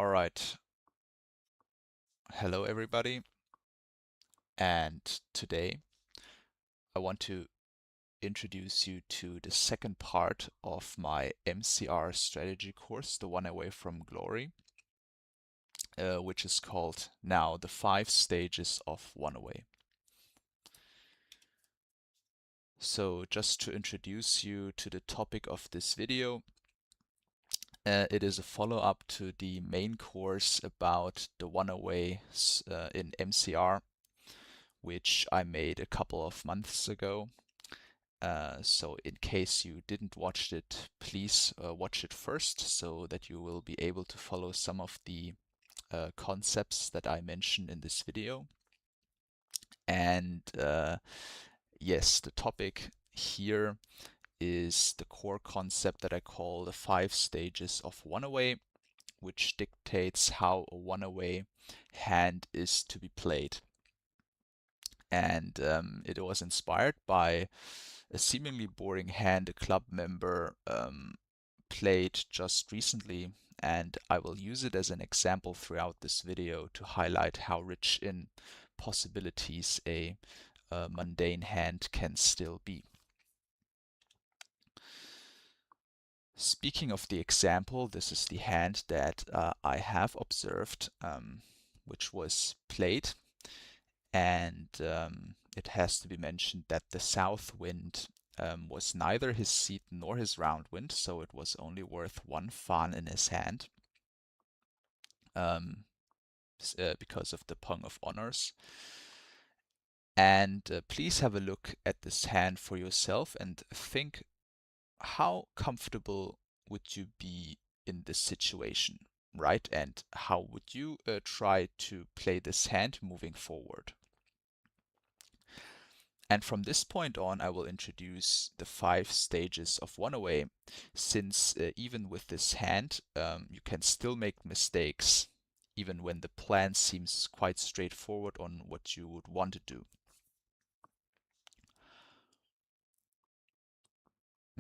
All right. Hello, everybody. And today I want to introduce you to the second part of my MCR Strategy course, the One Away from Glory, which is called now the 5 Stages of One Away. So just to introduce you to the topic of this video, it is a follow-up to the main course about the One Away in MCR, which I made a couple of months ago. So in case you didn't watch it, please watch it first so that you will be able to follow some of the concepts that I mentioned in this video. And yes, the topic here is the core concept that I call the 5 stages of one away, which dictates how a one away hand is to be played. And it was inspired by a seemingly boring hand a club member played just recently, and I will use it as an example throughout this video to highlight how rich in possibilities a mundane hand can still be. Speaking of the example, this is the hand that I have observed, which was played, and it has to be mentioned that the south wind was neither his seat nor his round wind, so it was only worth 1 fan in his hand because of the Pung of Honors. And please have a look at this hand for yourself and think, how comfortable would you be in this situation, right? And how would you try to play this hand moving forward? And from this point on, I will introduce the 5 stages of one away, since even with this hand, you can still make mistakes, even when the plan seems quite straightforward on what you would want to do.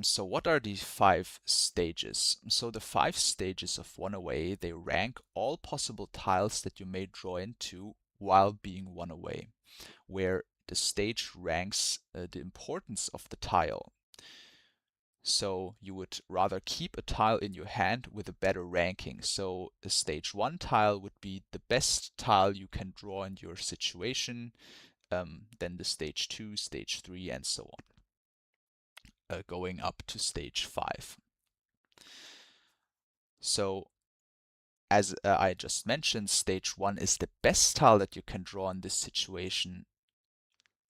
So what are the 5 stages? So the 5 stages of one away, they rank all possible tiles that you may draw into while being one away, where the stage ranks the importance of the tile. So you would rather keep a tile in your hand with a better ranking. So a stage 1 tile would be the best tile you can draw in your situation, then the stage 2, stage 3, and so on, going up to stage 5. So as I just mentioned, stage 1 is the best tile that you can draw in this situation,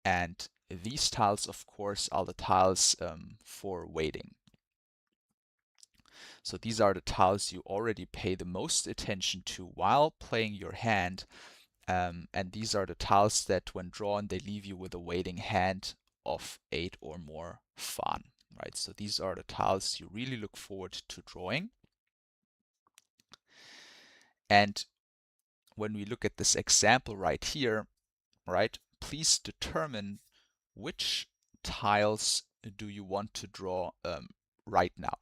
and these tiles, of course, are the tiles for waiting. So these are the tiles you already pay the most attention to while playing your hand, and these are the tiles that when drawn, they leave you with a waiting hand of 8 or more fan, right? So these are the tiles you really look forward to drawing. And when we look at this example right here, right, please determine which tiles do you want to draw right now,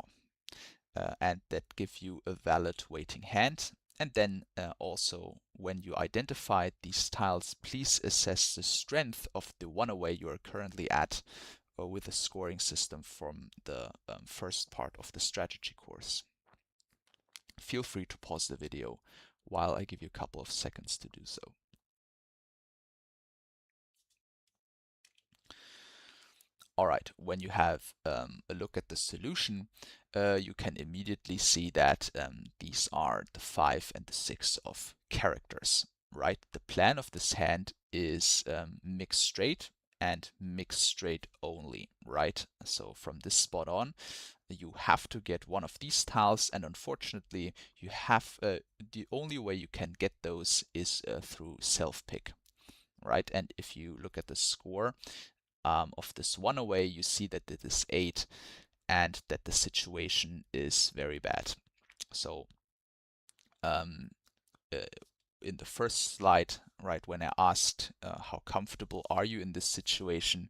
and that give you a valid waiting hand. And then also, when you identify these tiles, please assess the strength of the one away you are currently at with the scoring system from the first part of the strategy course. Feel free to pause the video while I give you a couple of seconds to do so. All right, when you have a look at the solution, you can immediately see that these are the 5 and the 6 of characters, right? The plan of this hand is mixed straight and mixed straight only, right? So from this spot on, you have to get one of these tiles, and unfortunately, you have the only way you can get those is through self-pick, right? And if you look at the score, of this one away, you see that it is 8 and that the situation is very bad. So in the first slide, right, when I asked how comfortable are you in this situation,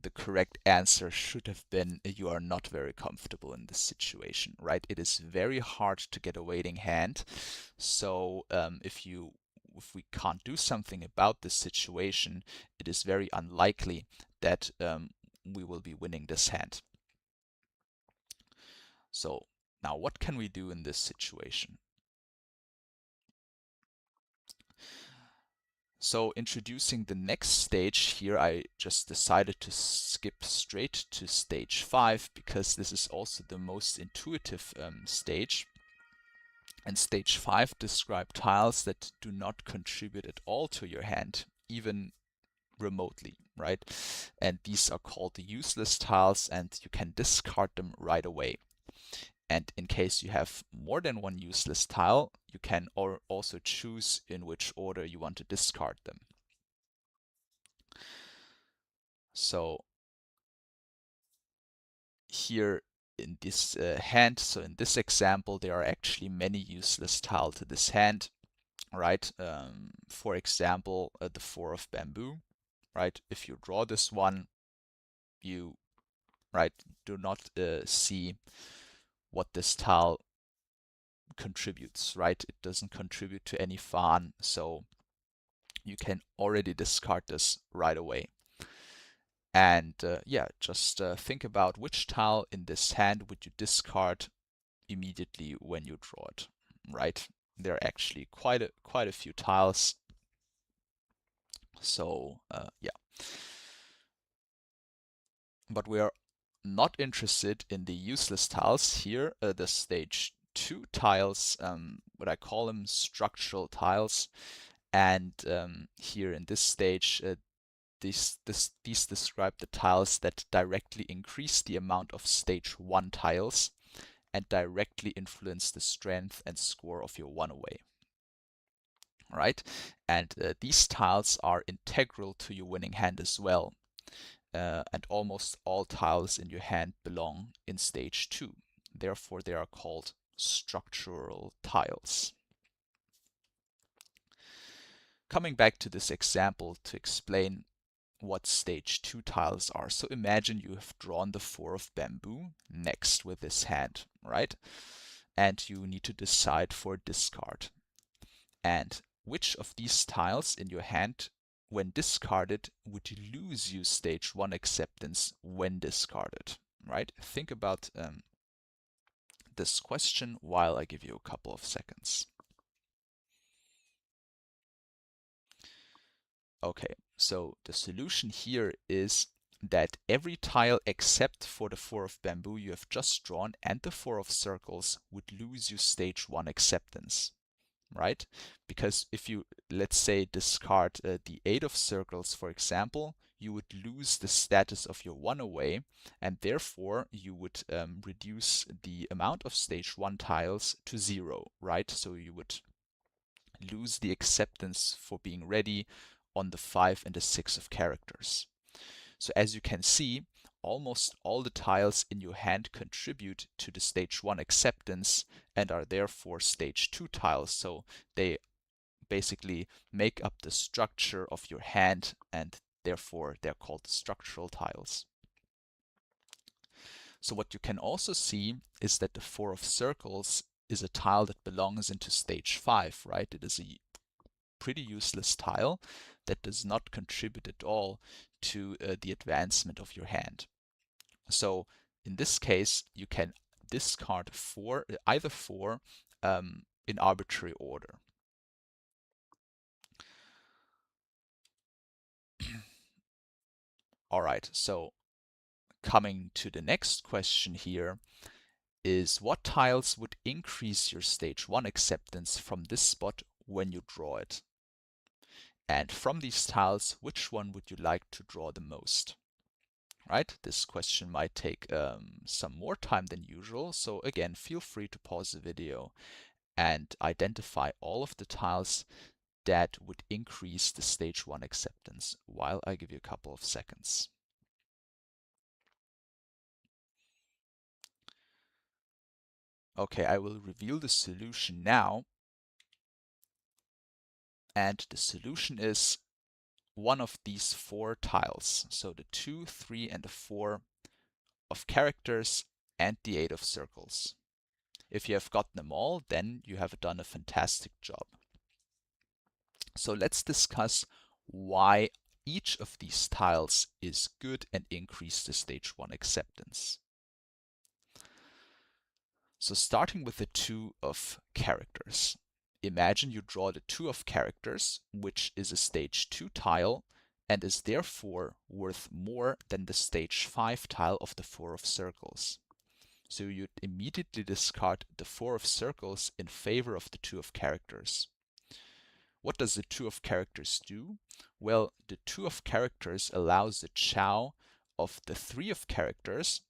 the correct answer should have been you are not very comfortable in this situation, right? It is very hard to get a waiting hand. So if we can't do something about this situation, it is very unlikely that we will be winning this hand. So now what can we do in this situation? So introducing the next stage here, I just decided to skip straight to stage 5 because this is also the most intuitive stage. And stage 5 describe tiles that do not contribute at all to your hand, even remotely, right? And these are called the useless tiles, and you can discard them right away. And in case you have more than one useless tile, you can also choose in which order you want to discard them. So here in this hand, so in this example, there are actually many useless tiles to this hand, right? For example, the 4 of bamboo, right? If you draw this one, you, right, do not see what this tile contributes, right? It doesn't contribute to any farm, so you can already discard this right away. And yeah, just think about which tile in this hand would you discard immediately when you draw it, right? There are actually quite a few tiles. So yeah, but we are not interested in the useless tiles here. The stage 2 tiles, what I call them structural tiles, and here in this stage, these describe the tiles that directly increase the amount of stage 1 tiles and directly influence the strength and score of your one away. Right? And these tiles are integral to your winning hand as well. And almost all tiles in your hand belong in stage 2. Therefore, they are called structural tiles. Coming back to this example to explain what stage 2 tiles are. So imagine you have drawn the 4 of bamboo next with this hand, right? And you need to decide for discard. And which of these tiles in your hand, when discarded, would you lose you stage 1 acceptance when discarded, right? Think about this question while I give you a couple of seconds. Okay, so the solution here is that every tile except for the 4 of bamboo you have just drawn and the 4 of circles would lose you stage 1 acceptance, right? Because if you, let's say, discard the 8 of circles, for example, you would lose the status of your one away, and therefore you would reduce the amount of stage 1 tiles to 0, right? So you would lose the acceptance for being ready on the 5 and the 6 of characters. So as you can see, almost all the tiles in your hand contribute to the stage 1 acceptance and are therefore stage 2 tiles. So they basically make up the structure of your hand, and therefore they're called structural tiles. So what you can also see is that the 4 of circles is a tile that belongs into stage 5, right? It is a pretty useless tile that does not contribute at all to the advancement of your hand. So in this case, you can discard either 4 in arbitrary order. All right, so coming to the next question here is what tiles would increase your stage 1 acceptance from this spot when you draw it? And from these tiles, which one would you like to draw the most? Right? This question might take some more time than usual. So again, feel free to pause the video and identify all of the tiles that would increase the stage 1 acceptance while I give you a couple of seconds. Okay, I will reveal the solution now. And the solution is one of these 4 tiles. So the 2, 3, and the 4 of characters and the 8 of circles. If you have gotten them all, then you have done a fantastic job. So let's discuss why each of these tiles is good and increase the stage 1 acceptance. So starting with the 2 of characters. Imagine you draw the 2 of characters, which is a stage 2 tile and is therefore worth more than the stage 5 tile of the 4 of circles. So you'd immediately discard the 4 of circles in favor of the 2 of characters. What does the 2 of characters do? Well, the 2 of characters allows the chow of the 3 of characters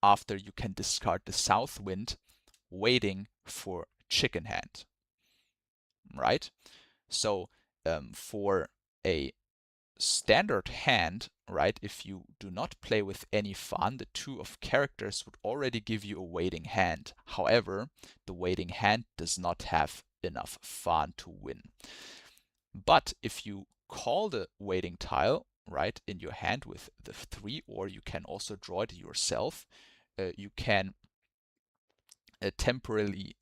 after you can discard the south wind, waiting for chicken hand, right? So for a standard hand, right, if you do not play with any fun, the 2 of characters would already give you a waiting hand. However, the waiting hand does not have enough fun to win. But if you call the waiting tile, right, in your hand with the 3, or you can also draw it yourself, you can temporarily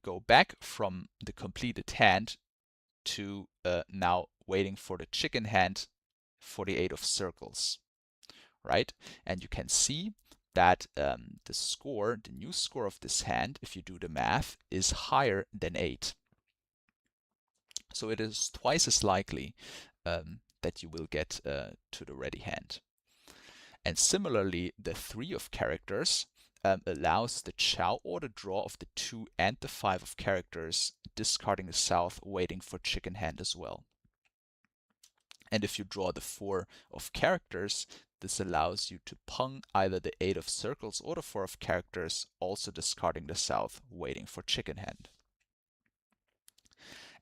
go back from the completed hand to now waiting for the chicken hand for the 8 of circles, right? And you can see that the new score of this hand, if you do the math, is higher than 8. So it is twice as likely that you will get to the ready hand. And similarly, the 3 of characters allows the chow or the draw of the 2 and the 5 of characters, discarding the south, waiting for chicken hand as well. And if you draw the 4 of characters, this allows you to pung either the 8 of circles or the 4 of characters, also discarding the south, waiting for chicken hand.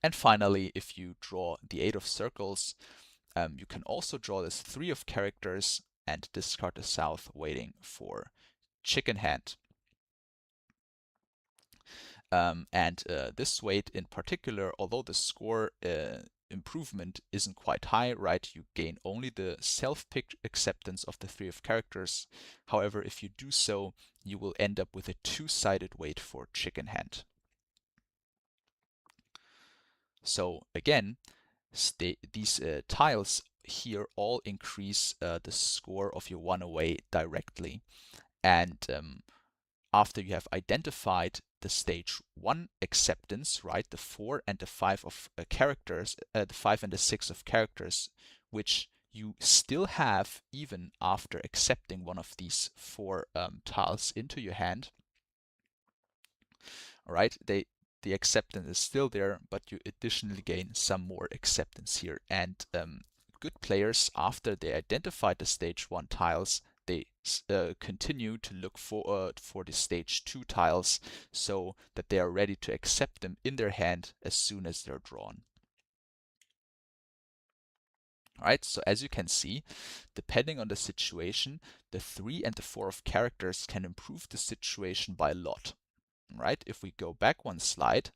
And finally, if you draw the 8 of circles, you can also draw this 3 of characters and discard the south, waiting for chicken hand. This weight in particular, although the score improvement isn't quite high, right? You gain only the self-picked acceptance of the 3 of characters. However, if you do so, you will end up with a 2-sided weight for chicken hand. So again, these tiles here all increase the score of your 1 away directly. And after you have identified the stage 1 acceptance, right, the 4 and the 5 of characters, the 5 and the 6 of characters, which you still have even after accepting one of these 4 tiles into your hand, right? The acceptance is still there, but you additionally gain some more acceptance here. And good players, after they identified the stage 1 tiles, they continue to look for the stage 2 tiles so that they are ready to accept them in their hand as soon as they're drawn. Alright, so as you can see, depending on the situation, the 3 and the 4 of characters can improve the situation by a lot. Right? If we go back one slide,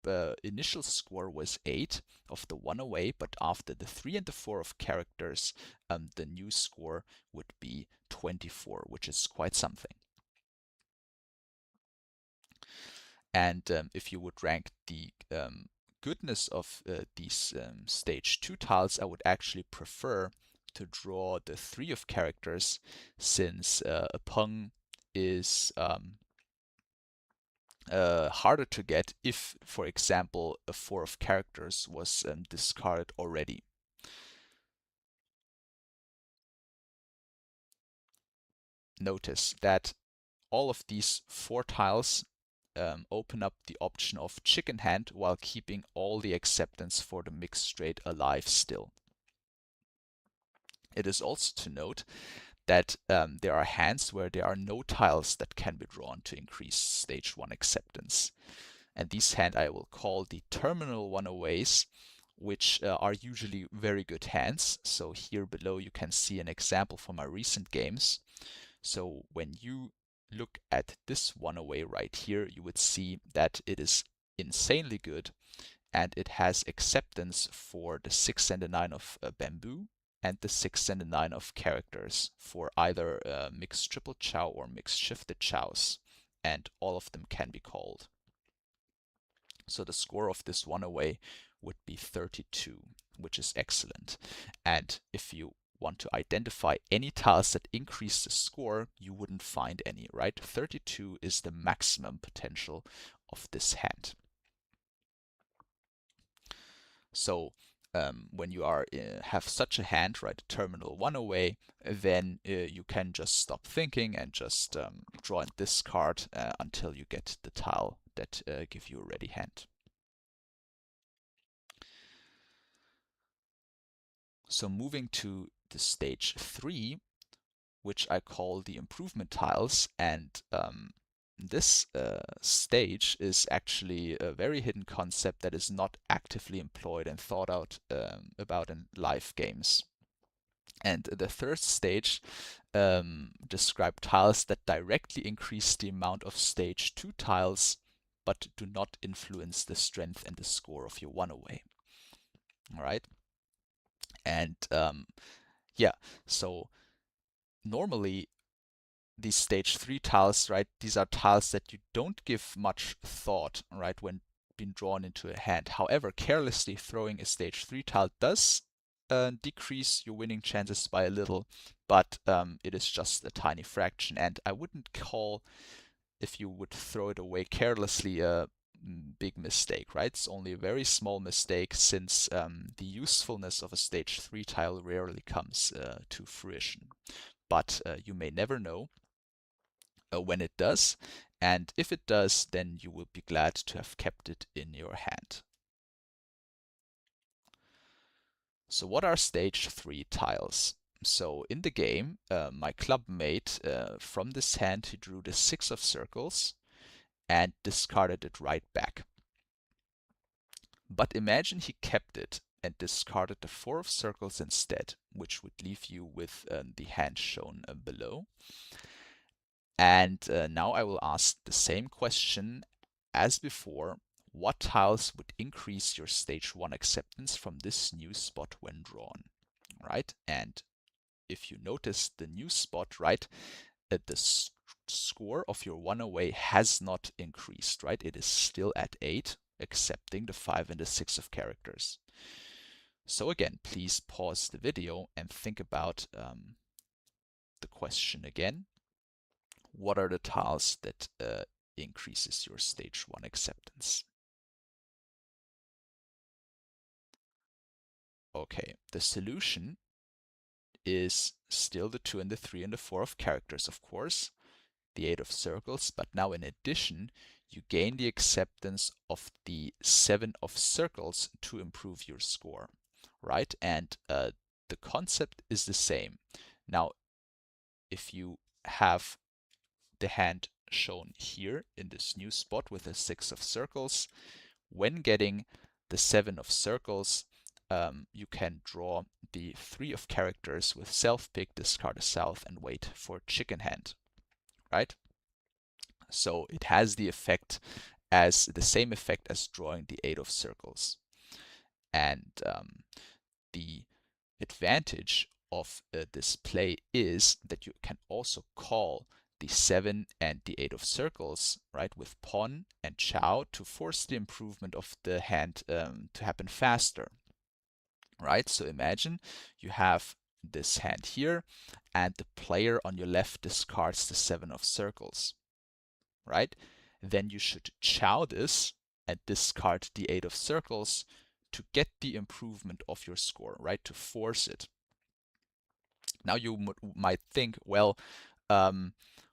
the initial score was 8 of the 1 away, but after the 3 and the 4 of characters, the new score would be 24, which is quite something. And if you would rank the goodness of these stage 2 tiles, I would actually prefer to draw the 3 of characters, since a pung is harder to get if, for example, a 4 of characters was discarded already. Notice that all of these 4 tiles open up the option of chicken hand while keeping all the acceptance for the mixed straight alive still. It is also to note that there are hands where there are no tiles that can be drawn to increase stage 1 acceptance. And these hands I will call the terminal 1 aways, which are usually very good hands. So here below you can see an example from my recent games. So when you look at this 1 away right here, you would see that it is insanely good, and it has acceptance for the 6 and the 9 of bamboo and the 6 and the 9 of characters for either mixed triple chow or mixed shifted chows, and all of them can be called. So the score of this one away would be 32, which is excellent. And if you want to identify any tiles that increase the score, you wouldn't find any, right? 32 is the maximum potential of this hand. So when you have such a hand, right, terminal one away, then you can just stop thinking and just draw and discard until you get the tile that give you a ready hand. So moving to the stage 3, which I call the improvement tiles, and this stage is actually a very hidden concept that is not actively employed and thought out about in live games. And the third stage describe tiles that directly increase the amount of stage 2 tiles, but do not influence the strength and the score of your one away. All right. And yeah, so normally these stage 3 tiles, right, these are tiles that you don't give much thought, right, when being drawn into a hand. However, carelessly throwing a stage 3 tile does decrease your winning chances by a little, but it is just a tiny fraction, and I wouldn't call, if you would throw it away carelessly, a big mistake, right? It's only a very small mistake, since the usefulness of a stage 3 tile rarely comes to fruition. But you may never know when it does, and if it does, then you will be glad to have kept it in your hand. So what are stage 3 tiles? So in the game, my clubmate, from this hand, he drew the 6 of circles and discarded it right back. But imagine he kept it and discarded the 4 of circles instead, which would leave you with the hand shown below. And now I will ask the same question as before. What tiles would increase your stage 1 acceptance from this new spot when drawn? Right? And if you notice the new spot, right, the score of your one away has not increased, right? It is still at 8, accepting the 5 and the 6 of characters. So again, please pause the video and think about the question again. What are the tiles that increases your stage 1 acceptance? Okay, the solution is still the 2 and the 3 and the 4 of characters, of course, the 8 of circles, but now in addition, you gain the acceptance of the 7 of circles to improve your score, right? And the concept is the same. Now, if you have the hand shown here in this new spot with a 6 of circles, when getting the 7 of circles, you can draw the 3 of characters with self-pick, discard a south, and wait for chicken hand, right? So it has the same effect as drawing the 8 of circles. And the advantage of this play is that you can also call the 7 and the 8 of circles, right, with pawn and chow to force the improvement of the hand to happen faster, right? So imagine you have this hand here, and the player on your left discards the 7 of circles, right? Then you should chow this and discard the 8 of circles to get the improvement of your score, right? To force it. Now you might think, well,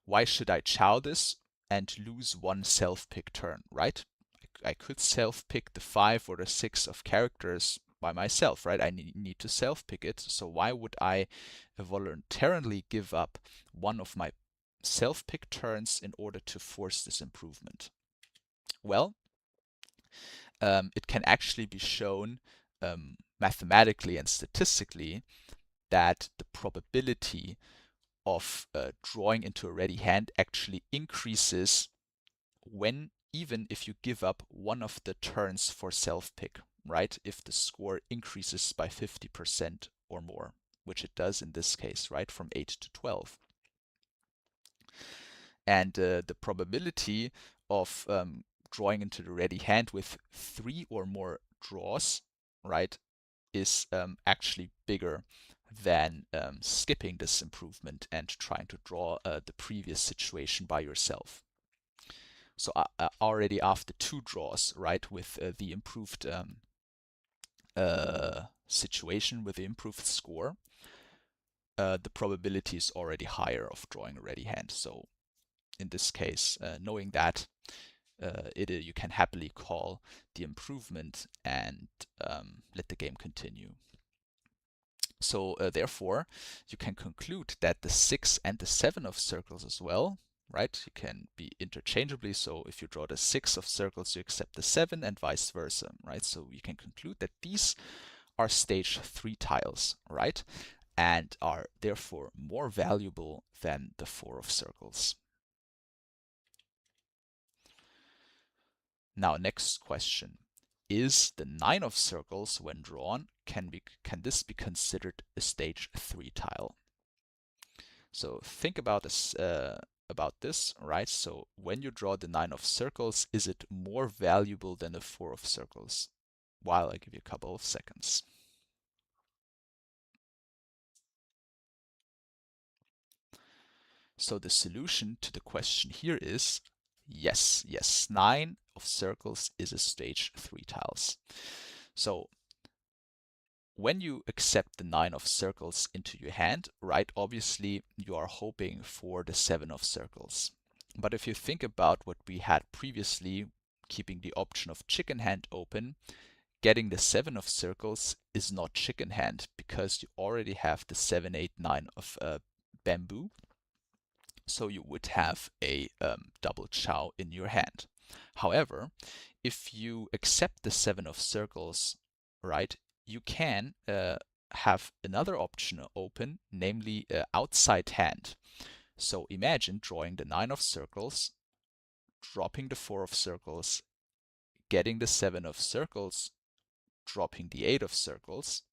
why should I chow this and lose one self-pick turn, right? I could self-pick the 5 or the 6 of characters by myself, right? I need to self-pick it, so why would I voluntarily give up one of my self-pick turns in order to force this improvement? Well, it can actually be shown mathematically and statistically that the probability of drawing into a ready hand actually increases when even if you give up one of the turns for self-pick, right? If the score increases by 50% or more, which it does in this case, right? From 8 to 12. And the probability of drawing into the ready hand with 3 or more draws, right, is actually bigger than skipping this improvement and trying to draw the previous situation by yourself. So already after 2 draws, right, with the improved situation, with the improved score, the probability is already higher of drawing a ready hand. So in this case, knowing that, you can happily call the improvement and let the game continue. So therefore, you can conclude that the 6 and the 7 of circles as well, right? You can be interchangeably. So if you draw the 6 of circles, you accept the 7 and vice versa, right? So you can conclude that these are stage 3 tiles, right? And are therefore more valuable than the 4 of circles. Now, next question. Is the 9 of circles, when drawn, can this be considered a stage 3 tile? So think about this, right? So when you draw the 9 of circles, is it more valuable than the 4 of circles? While I give you a couple of seconds. So the solution to the question here is yes, 9 of circles is a stage 3 tiles. So when you accept the 9 of circles into your hand, right, obviously you are hoping for the 7 of circles. But if you think about what we had previously, keeping the option of chicken hand open, getting the 7 of circles is not chicken hand because you already have the 7, 8, 9 of bamboo. So you would have a double chow in your hand. However, if you accept the 7 of circles, right, you can have another option open, namely outside hand. So imagine drawing the 9 of circles, dropping the 4 of circles, getting the 7 of circles, dropping the 8 of circles,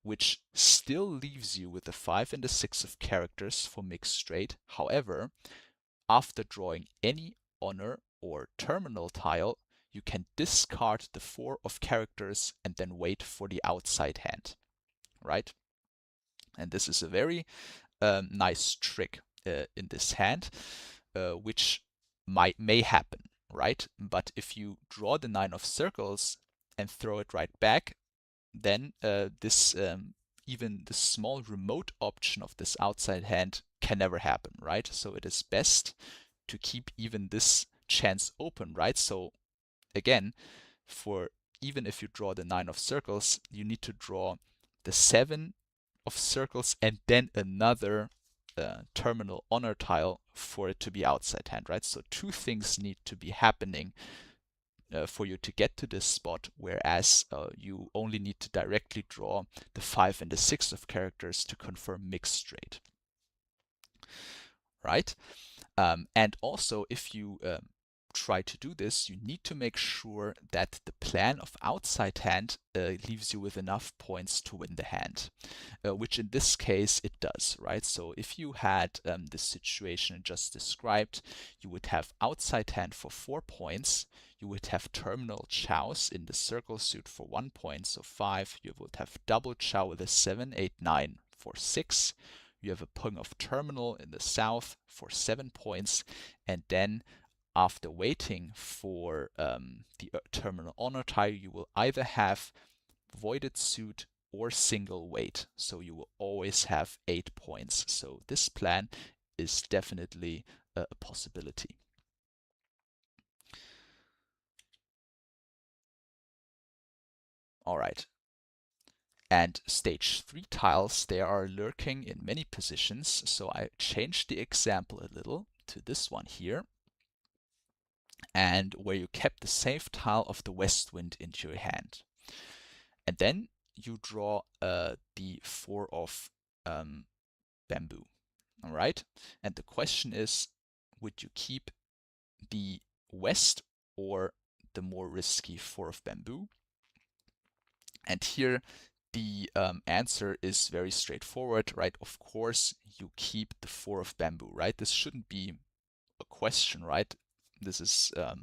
which still leaves you with the 5 and the 6 of characters for mixed straight. However, after drawing any honor or terminal tile, you can discard the 4 of characters and then wait for the outside hand, right? And this is a very nice trick in this hand, which may happen, right? But if you draw the 9 of circles and throw it right back, then even the small remote option of this outside hand can never happen, right? So it is best to keep even this chance open, right? So again, even if you draw the 9 of circles, you need to draw the 7 of circles and then another terminal honor tile for it to be outside hand, right? So 2 things need to be happening for you to get to this spot, whereas you only need to directly draw the 5 and the 6 of characters to confirm mixed straight, right? And also, if you try to do this, you need to make sure that the plan of outside hand leaves you with enough points to win the hand, which in this case it does, right? So if you had this situation just described, you would have outside hand for 4 points, you would have terminal chows in the circle suit for 1 point, so 5, you would have double chow with a 7, 8, 9 for 6, you have a pung of terminal in the south for 7 points, and then after waiting for the terminal honor tile, you will either have voided suit or single weight. So you will always have 8 points. So this plan is definitely a possibility. All right. And stage 3 tiles, they are lurking in many positions. So I changed the example a little to this one here, and where you kept the safe tile of the west wind into your hand. And then you draw the 4 of bamboo. All right. And the question is, would you keep the west or the more risky 4 of bamboo? And here the answer is very straightforward, right? Of course, you keep the 4 of bamboo, right? This shouldn't be a question, right? This is a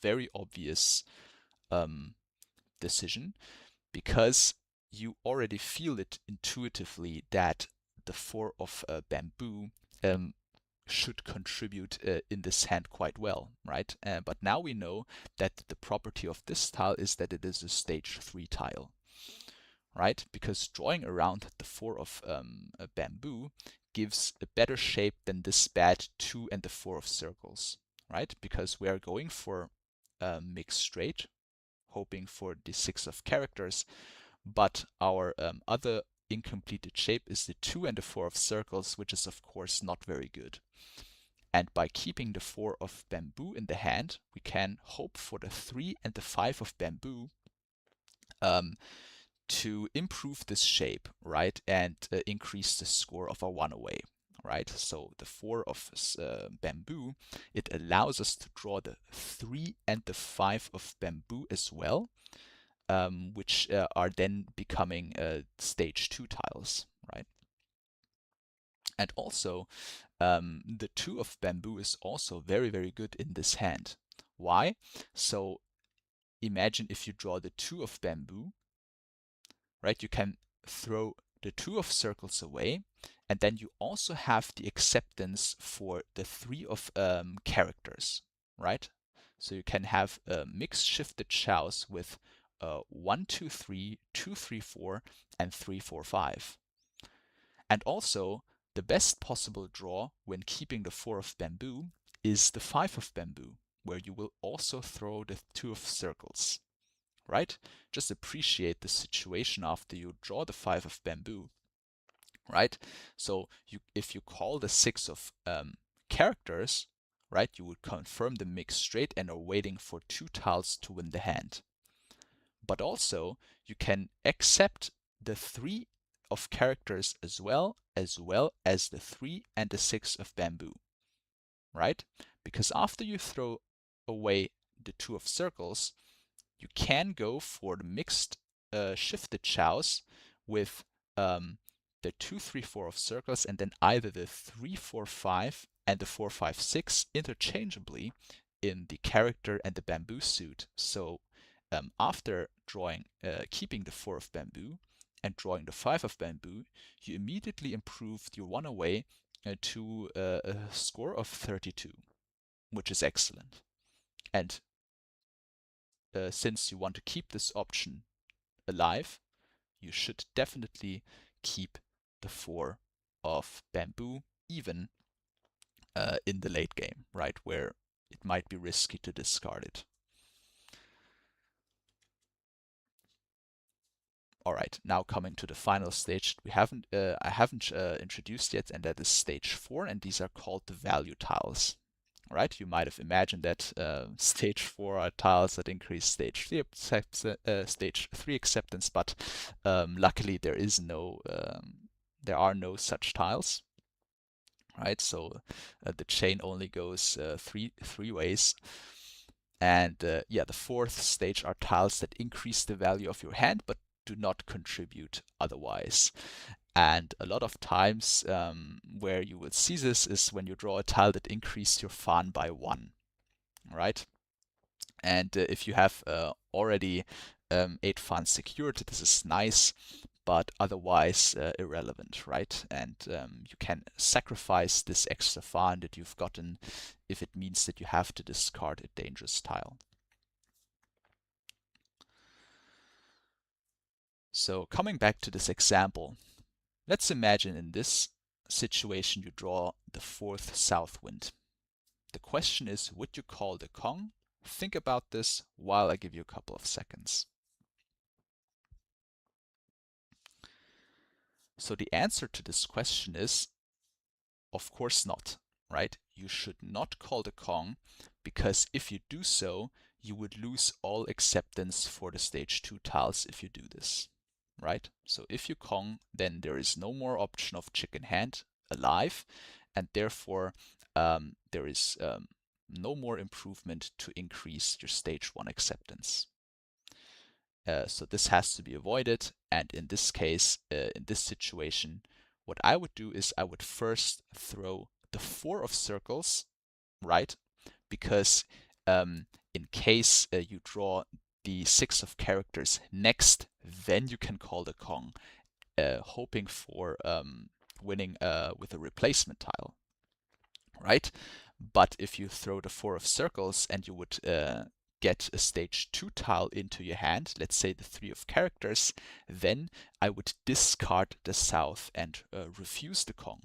very obvious decision, because you already feel it intuitively that the 4 of bamboo should contribute in this hand quite well, right? But now we know that the property of this tile is that it is a stage 3 tile, right? Because drawing around the 4 of bamboo gives a better shape than this bad 2 and the 4 of circles, right? Because we are going for mixed straight, hoping for the 6 of characters, but our other incompleted shape is the 2 and the 4 of circles, which is of course not very good. And by keeping the 4 of bamboo in the hand, we can hope for the 3 and the 5 of bamboo to improve this shape, right? And increase the score of our one away, right? So the 4 of bamboo, it allows us to draw the 3 and the 5 of bamboo as well, which are then becoming stage 2 tiles, right? And also, the 2 of bamboo is also very, very good in this hand. Why? So imagine if you draw the 2 of bamboo, right? You can throw the 2 of circles away, and then you also have the acceptance for the 3 of characters, right? So you can have mixed shifted chows with 1, 2, 3, 2, 3, 4, and 3, 4, 5. And also, the best possible draw when keeping the 4 of bamboo is the 5 of bamboo, where you will also throw the 2 of circles, right? Just appreciate the situation after you draw the 5 of bamboo, right? So if you call the 6 of characters, right, you would confirm the mix straight and are waiting for 2 tiles to win the hand. But also, you can accept the 3 of characters as well as the 3 and the 6 of bamboo, right? Because after you throw away the 2 of circles, you can go for the mixed shifted chows with the 2, 3, 4 of circles, and then either the 3, 4, 5 and the 4, 5, 6 interchangeably in the character and the bamboo suit. So after keeping the 4 of bamboo and drawing the 5 of bamboo, you immediately improved your one away to a score of 32, which is excellent. And since you want to keep this option alive, you should definitely keep the 4 of bamboo, even in the late game, right, where it might be risky to discard it. All right, now coming to the final stage I haven't introduced yet, and that is stage 4, and these are called the value tiles. Right, you might have imagined that stage 4 are tiles that increase stage 3 acceptance, but luckily there are no such tiles. Right, so the chain only goes three ways. And yeah, the 4th stage are tiles that increase the value of your hand, but do not contribute otherwise. And a lot of times where you will see this is when you draw a tile that increases your fan by 1, right? And if you have already 8 fans secured, this is nice, but otherwise irrelevant, right? And you can sacrifice this extra fan that you've gotten if it means that you have to discard a dangerous tile. So coming back to this example, let's imagine in this situation you draw the 4th south wind. The question is, would you call the Kong? Think about this while I give you a couple of seconds. So the answer to this question is, of course not, right? You should not call the Kong, because if you do so, you would lose all acceptance for the stage 2 tiles if you do this, right? So if you Kong, then there is no more option of chicken hand alive, and therefore there is no more improvement to increase your stage 1 acceptance. So this has to be avoided, and in this case, in this situation, what I would do is I would first throw the 4 of circles, right? Because in case you draw the 6 of characters next, then you can call the Kong, hoping for winning with a replacement tile, right? But if you throw the 4 of circles and you would get a stage 2 tile into your hand, let's say the 3 of characters, then I would discard the south and refuse the Kong.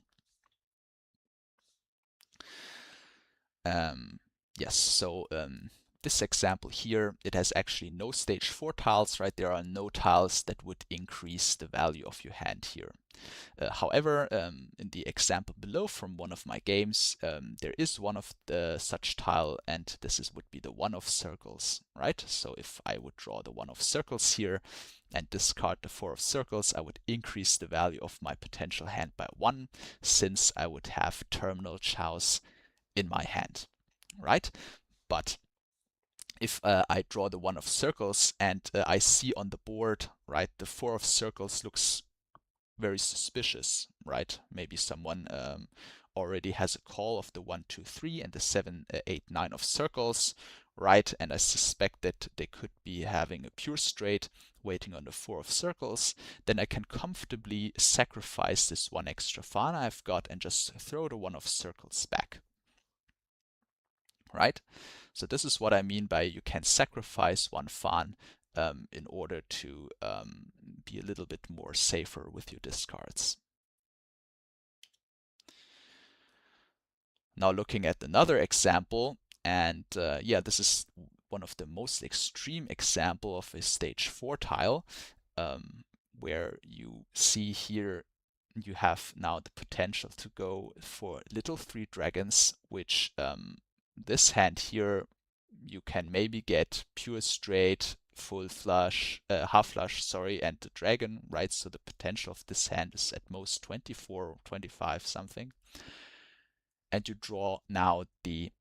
Yes, so this example here, it has actually no stage 4 tiles, right? There are no tiles that would increase the value of your hand here. However, in the example below from one of my games, there is one of the such tile, and this would be the 1 of circles, right? So if I would draw the 1 of circles here and discard the 4 of circles, I would increase the value of my potential hand by 1, since I would have terminal chows in my hand, right? But if I draw the 1 of circles and I see on the board, right, the 4 of circles looks very suspicious, right? Maybe someone already has a call of the 1, 2, 3 and the 7, 8, 9 of circles, right? And I suspect that they could be having a pure straight waiting on the 4 of circles, then I can comfortably sacrifice this 1 extra Fana I've got and just throw the 1 of circles back, right? So this is what I mean by you can sacrifice 1 Fan in order to be a little bit more safer with your discards. Now looking at another example, and yeah, this is one of the most extreme example of a stage 4 tile, where you see here you have now the potential to go for little 3 dragons, which this hand here you can maybe get pure straight, full flush, half flush, sorry, and the dragon, right? So the potential of this hand is at most 24 or 25 something. And you draw now the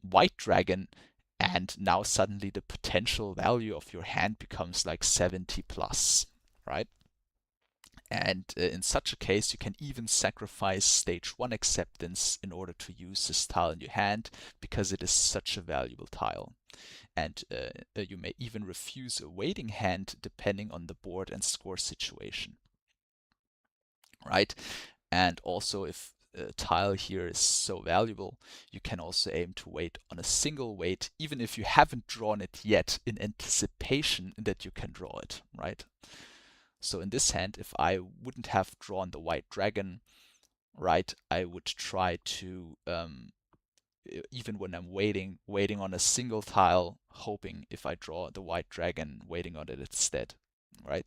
white dragon, and now suddenly the potential value of your hand becomes like 70 plus, right? And in such a case, you can even sacrifice stage 1 acceptance in order to use this tile in your hand, because it is such a valuable tile. And you may even refuse a waiting hand depending on the board and score situation, right? And also, if a tile here is so valuable, you can also aim to wait on a single wait, even if you haven't drawn it yet, in anticipation that you can draw it, right? So in this hand, if I wouldn't have drawn the white dragon, right, I would try to, even when I'm waiting on a single tile, hoping if I draw the white dragon, waiting on it instead, right?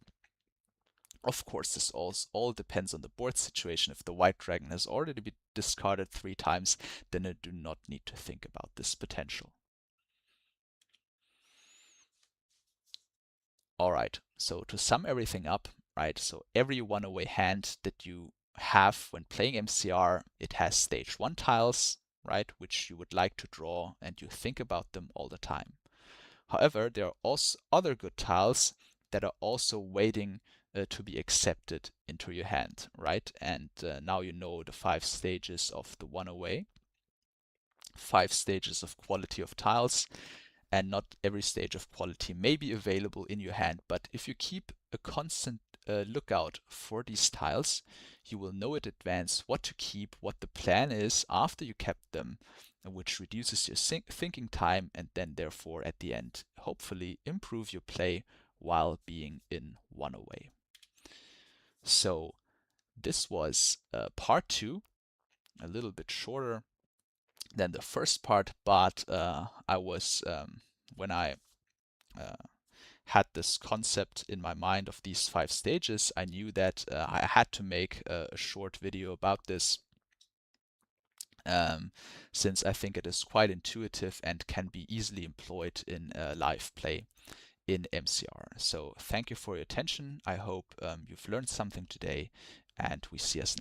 Of course, this all depends on the board situation. If the white dragon has already been discarded 3 times, then I do not need to think about this potential. All right, so to sum everything up, right, so every one-away hand that you have when playing MCR, it has stage 1 tiles, right, which you would like to draw and you think about them all the time. However, there are also other good tiles that are also waiting to be accepted into your hand, right? And now you know the 5 stages of the one-away, 5 stages of quality of tiles, and not every stage of quality may be available in your hand, but if you keep a constant lookout for these tiles, you will know in advance what to keep, what the plan is after you kept them, which reduces your thinking time, and then therefore at the end hopefully improve your play while being in one away. So this was part 2, a little bit shorter than the first part, but I was when I had this concept in my mind of these 5 stages, I knew that I had to make a short video about this, since I think it is quite intuitive and can be easily employed in live play in MCR. So thank you for your attention. I hope you've learned something today, and we see us next